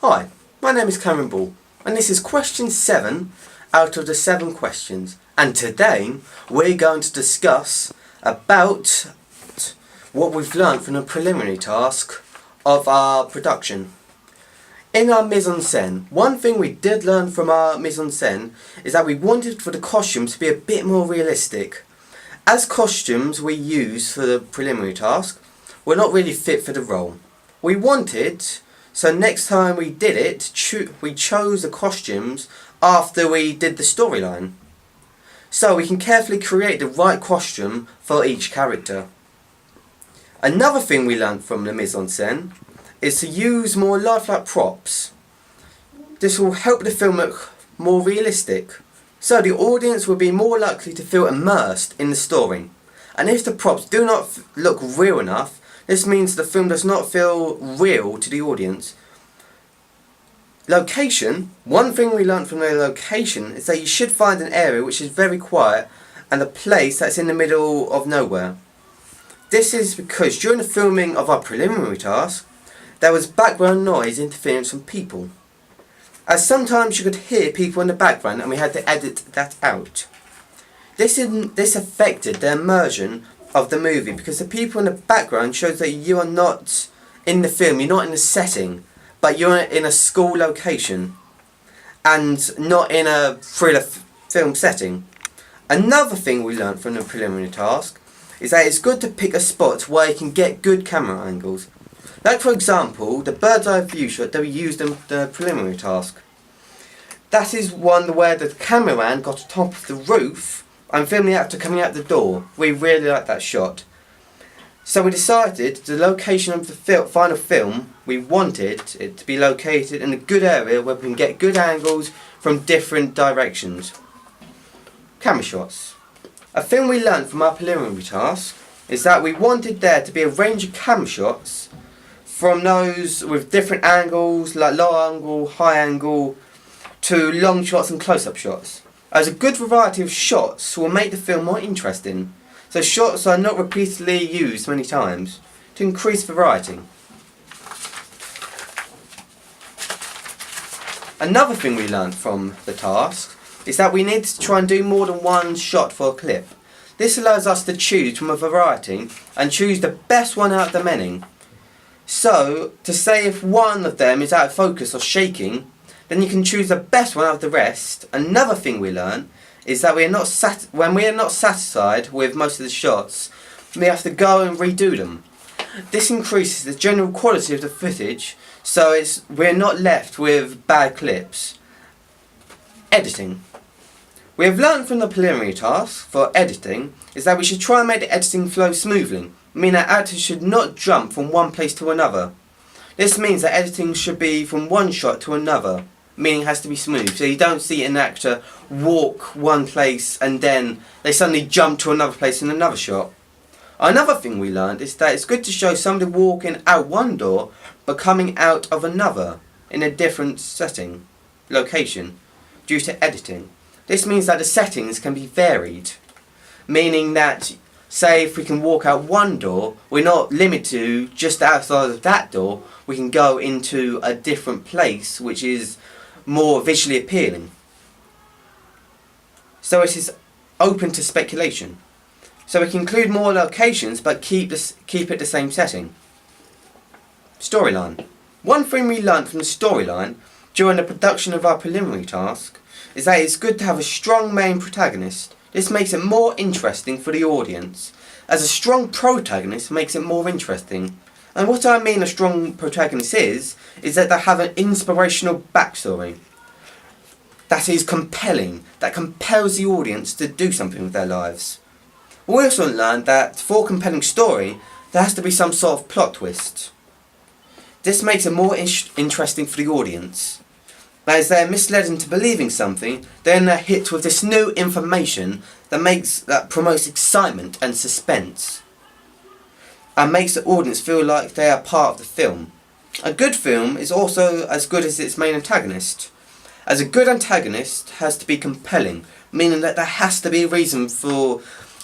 Hi, my name is Cameron Ball, and this is question 7 out of the 7 questions. And today we're going to discuss about what we've learned from the preliminary task of our production. In our mise-en-scène, one thing we did learn from our mise-en-scène is that we wanted for the costumes to be a bit more realistic. As costumes we use for the preliminary task were not really fit for the role. We wanted, so next time we did it, we chose the costumes after we did the storyline. So we can carefully create the right costume for each character. Another thing we learned from the mise-en-scène is to use more lifelike props. This will help the film look more realistic, so the audience will be more likely to feel immersed in the story. And if the props do not look real enough, this means the film does not feel real to the audience. Location. One thing we learned from the location is that you should find an area which is very quiet and a place that's in the middle of nowhere. This is because during the filming of our preliminary task, there was background noise interference from people. As sometimes you could hear people in the background and we had to edit that out. This affected the immersion of the movie because the people in the background shows that you are not in the film, you're not in the setting, but you're in a school location and not in a thriller film setting. Another thing we learned from the preliminary task is that it's good to pick a spot where you can get good camera angles. Like for example, the bird's eye view shot that we used in the preliminary task. That is one where the cameraman got on top of the roof and filmed the actor coming out the door. We really liked that shot. So we decided the location of the final film, we wanted it to be located in a good area where we can get good angles from different directions. Camera shots. A thing we learned from our preliminary task is that we wanted there to be a range of camera shots from those with different angles, like low angle, high angle, to long shots and close-up shots. As a good variety of shots will make the film more interesting, so shots are not repeatedly used many times to increase variety. Another thing we learned from the task is that we need to try and do more than one shot for a clip. This allows us to choose from a variety and choose the best one out of the many. So, to say if one of them is out of focus or shaking, then you can choose the best one out of the rest. Another thing we learn is that when we are not satisfied with most of the shots, we have to go and redo them. This increases the general quality of the footage, so we're not left with bad clips. Editing. We have learned from the preliminary task for editing is that we should try and make the editing flow smoothly, meaning that actors should not jump from one place to another. This means that editing should be from one shot to another, meaning it has to be smooth, so you don't see an actor walk one place and then they suddenly jump to another place in another shot. Another thing we learned is that it's good to show somebody walking out one door but coming out of another in a different location, due to editing. This means that the settings can be varied, meaning that, say if we can walk out one door, we're not limited to just outside of that door, we can go into a different place which is more visually appealing. So it is open to speculation. So we can include more locations but keep it the same setting. Storyline. One thing we learned from the storyline during the production of our preliminary task is that it's good to have a strong main protagonist. This makes it more interesting for the audience, as a strong protagonist makes it more interesting. And what I mean a strong protagonist is that they have an inspirational backstory that is compelling, that compels the audience to do something with their lives. We also learned that for a compelling story, there has to be some sort of plot twist. This makes it more interesting for the audience. As they're misled into believing something, then they're hit with this new information that promotes excitement and suspense, and makes the audience feel like they are part of the film. A good film is also as good as its main antagonist, as a good antagonist has to be compelling, meaning that there has to be a reason for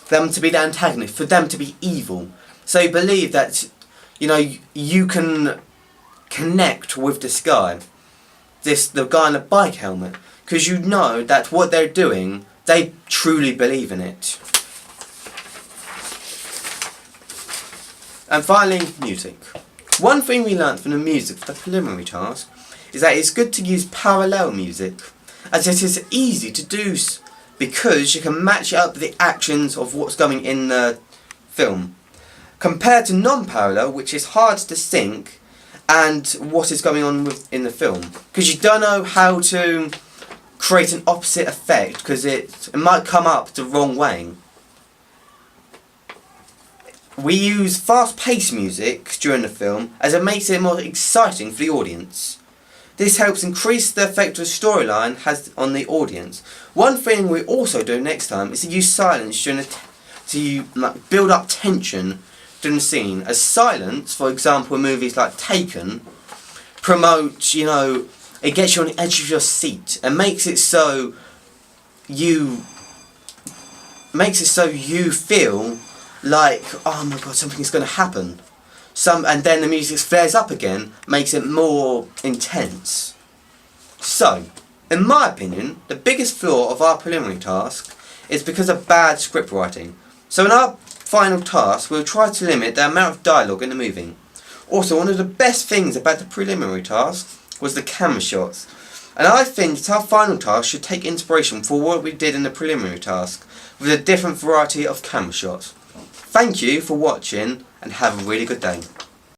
them to be the antagonist, for them to be evil. So you believe that, you can connect with this guy. the guy in the bike helmet, because you know that what they're doing, they truly believe in it. And finally, music. One thing we learnt from the music for the preliminary task is that it's good to use parallel music, as it is easy to do because you can match it up with the actions of what's going in the film, compared to non-parallel, which is hard to sync and what is going on in the film, because you don't know how to create an opposite effect, because it might come up the wrong way. We use fast-paced music during the film as it makes it more exciting for the audience. This helps increase the effect the storyline has on the audience. One thing we also do next time is to use silence during to build up tension during the scene. As silence, for example, in movies like Taken, promotes, it gets you on the edge of your seat and makes it so you feel like, oh my god, something is going to happen. And then the music flares up again, makes it more intense. So, in my opinion, the biggest flaw of our preliminary task is because of bad script writing. So in our final task, we'll try to limit the amount of dialogue in the movie. Also, one of the best things about the preliminary task was the camera shots. And I think that our final task should take inspiration for what we did in the preliminary task, with a different variety of camera shots. Thank you for watching, and have a really good day.